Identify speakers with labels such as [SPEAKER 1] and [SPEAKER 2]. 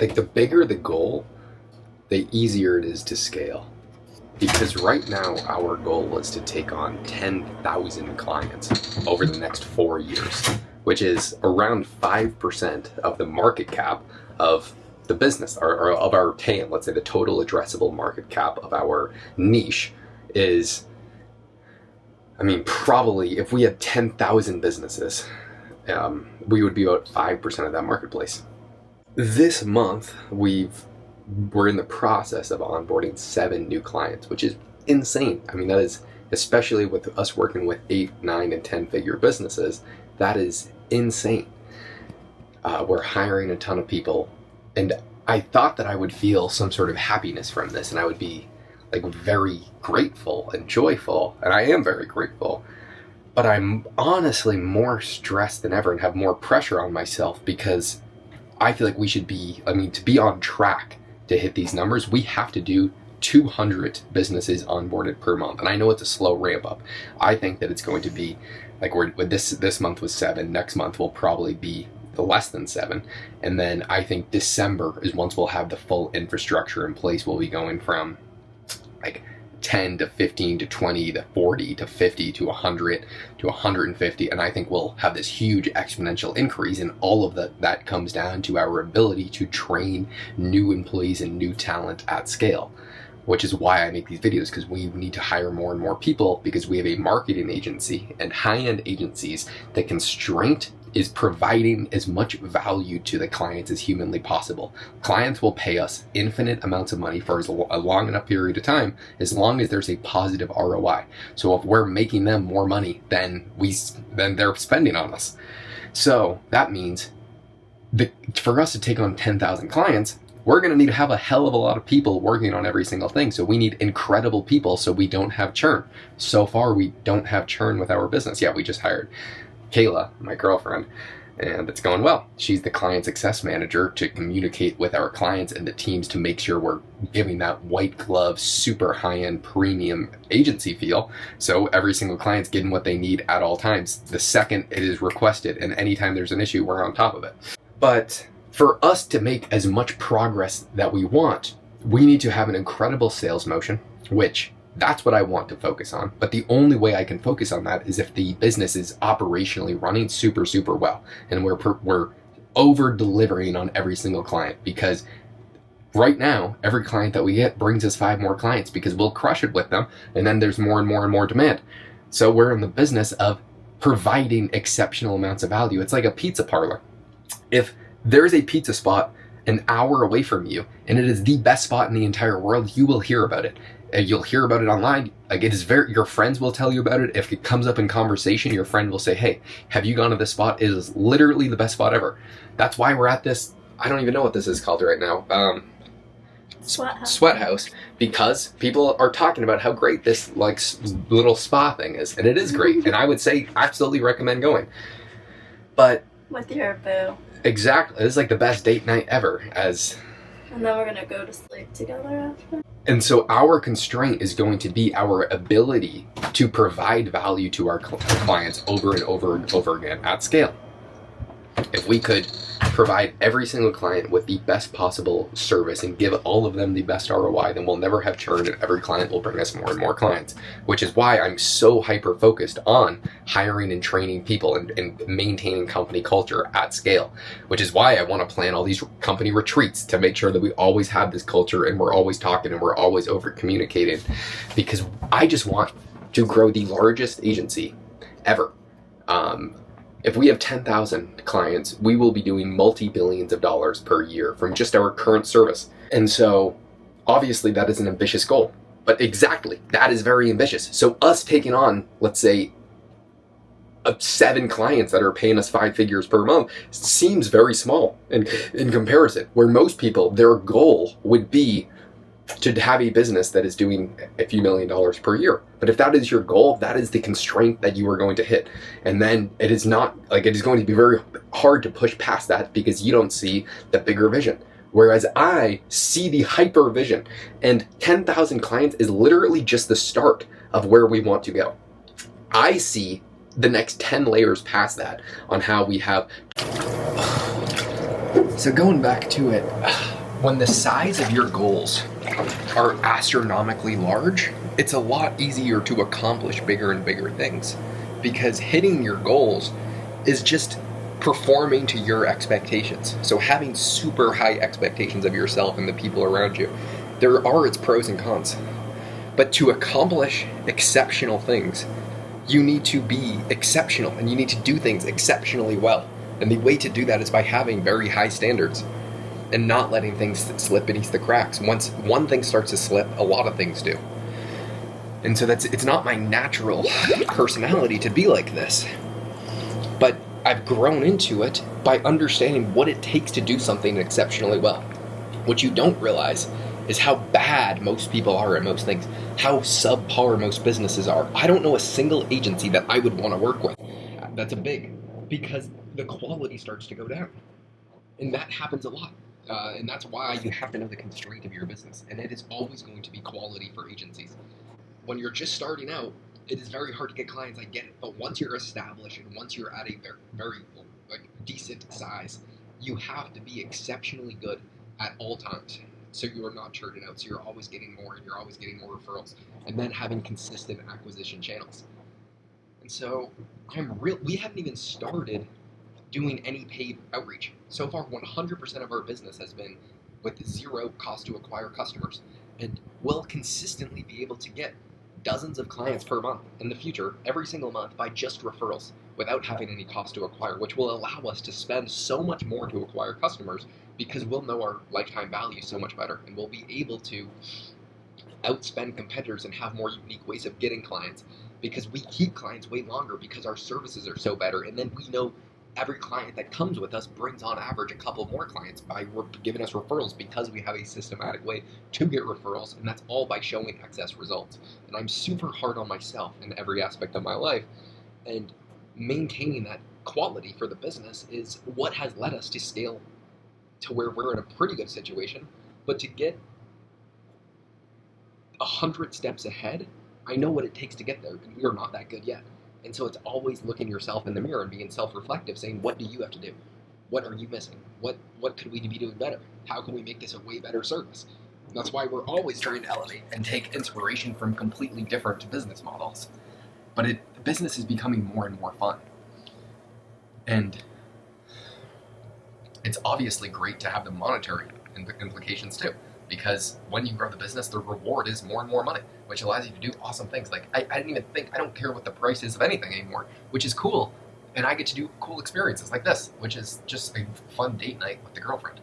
[SPEAKER 1] like the bigger the goal, the easier it is to scale. Because right now our goal is to take on 10,000 clients over the next 4 years, which is around 5% of the market cap of the business, or of our TAM. Let's say the total addressable market cap of our niche is, I mean, probably if we had 10,000 businesses, we would be about 5% of that marketplace. This month, we're in the process of onboarding 7 new clients, which is insane. I mean, that is, especially with us working with 8, 9, and 10-figure businesses, that is insane. We're hiring a ton of people, and I thought that I would feel some sort of happiness from this, and I would be like very grateful and joyful, and I am very grateful. But I'm honestly more stressed than ever and have more pressure on myself because I feel like we should be, to be on track to hit these numbers, we have to do 200 businesses onboarded per month. And I know it's a slow ramp up. I think that it's going to be like this month was 7, next month will probably be less than 7. And then I think December is once we'll have the full infrastructure in place, we'll be going from like 10 to 15 to 20 to 40 to 50 to 100 to 150. And I think we'll have this huge exponential increase, and all of that comes down to our ability to train new employees and new talent at scale, which is why I make these videos, because we need to hire more and more people, because we have a marketing agency and high-end agencies. The constraint is providing as much value to the clients as humanly possible. Clients will pay us infinite amounts of money for a long enough period of time, as long as there's a positive ROI. So if we're making them more money than they're spending on us. So that means for us to take on 10,000 clients, we're going to need to have a hell of a lot of people working on every single thing. So we need incredible people so we don't have churn. So far, we don't have churn with our business. Yeah, we just hired Kayla, my girlfriend, and it's going well. She's the client success manager to communicate with our clients and the teams to make sure we're giving that white glove, super high-end premium agency feel. So every single client's getting what they need at all times. The second it is requested, and anytime there's an issue, we're on top of it. But for us to make as much progress that we want, we need to have an incredible sales motion, which that's what I want to focus on. But the only way I can focus on that is if the business is operationally running super, super well. And we're over delivering on every single client, because right now, every client that we get brings us 5 more clients, because we'll crush it with them. And then there's more and more and more demand. So we're in the business of providing exceptional amounts of value. It's like a pizza parlor. If there's a pizza spot an hour away from you, and it is the best spot in the entire world, you will hear about it. You'll hear about it online. Like, it is your friends will tell you about it. If it comes up in conversation, your friend will say, hey, have you gone to this spot? It is literally the best spot ever. That's why we're at this, I don't even know what this is called right now. Sweat House, because people are talking about how great this like little spa thing is. And it is great. And I would say absolutely recommend going. But
[SPEAKER 2] with your boo.
[SPEAKER 1] Exactly. It's like the best date night ever.
[SPEAKER 2] And then we're going to go to sleep together after.
[SPEAKER 1] And so our constraint is going to be our ability to provide value to our clients over and over and over again at scale. If we could provide every single client with the best possible service and give all of them the best ROI, then we'll never have churn, and every client will bring us more and more clients, which is why I'm so hyper focused on hiring and training people and maintaining company culture at scale, which is why I want to plan all these company retreats to make sure that we always have this culture and we're always talking and we're always over communicating, because I just want to grow the largest agency ever. If we have 10,000 clients, we will be doing multi-billions of dollars per year from just our current service. And so obviously that is an ambitious goal, but exactly, that is very ambitious. So us taking on, let's say, 7 clients that are paying us 5 figures per month seems very small in comparison, where most people, their goal would be to have a business that is doing a few $1 million per year. But if that is your goal, that is the constraint that you are going to hit. And then it is going to be very hard to push past that, because you don't see the bigger vision. Whereas I see the hyper vision, and 10,000 clients is literally just the start of where we want to go. I see the next 10 layers past that on how we have So going back to it, when the size of your goals are astronomically large, it's a lot easier to accomplish bigger and bigger things, because hitting your goals is just performing to your expectations. So having super high expectations of yourself and the people around you, there are its pros and cons. But to accomplish exceptional things, you need to be exceptional and you need to do things exceptionally well. And the way to do that is by having very high standards and not letting things slip beneath the cracks. Once one thing starts to slip, a lot of things do. And so it's not my natural personality to be like this. But I've grown into it by understanding what it takes to do something exceptionally well. What you don't realize is how bad most people are at most things, how subpar most businesses are. I don't know a single agency that I would want to work with. That's a big, because the quality starts to go down. And that happens a lot. And that's why you have to know the constraint of your business. And it is always going to be quality for agencies. When you're just starting out, it is very hard to get clients, I get it. But once you're established and once you're at a very, very decent size, you have to be exceptionally good at all times. So you are not churning out. So you're always getting more and you're always getting more referrals. And then having consistent acquisition channels. And so we haven't even started doing any paid outreach. So far, 100% of our business has been with zero cost to acquire customers. And we'll consistently be able to get dozens of clients per month in the future, every single month, by just referrals without having any cost to acquire, which will allow us to spend so much more to acquire customers because we'll know our lifetime value so much better and we'll be able to outspend competitors and have more unique ways of getting clients because we keep clients way longer because our services are so better. And then we know every client that comes with us brings on average a couple more clients by giving us referrals because we have a systematic way to get referrals, and that's all by showing excess results. And I'm super hard on myself in every aspect of my life, and maintaining that quality for the business is what has led us to scale to where we're in a pretty good situation. But to get 100 steps ahead, I know what it takes to get there, and we are not that good yet. And so it's always looking yourself in the mirror and being self-reflective, saying, what do you have to do? What are you missing? What could we be doing better? How can we make this a way better service? And that's why we're always trying to elevate and take inspiration from completely different business models. But business is becoming more and more fun. And it's obviously great to have the monetary implications too. Because when you grow the business, the reward is more and more money, which allows you to do awesome things. Like, I didn't even think, I don't care what the price is of anything anymore, which is cool. And I get to do cool experiences like this, which is just a fun date night with the girlfriend.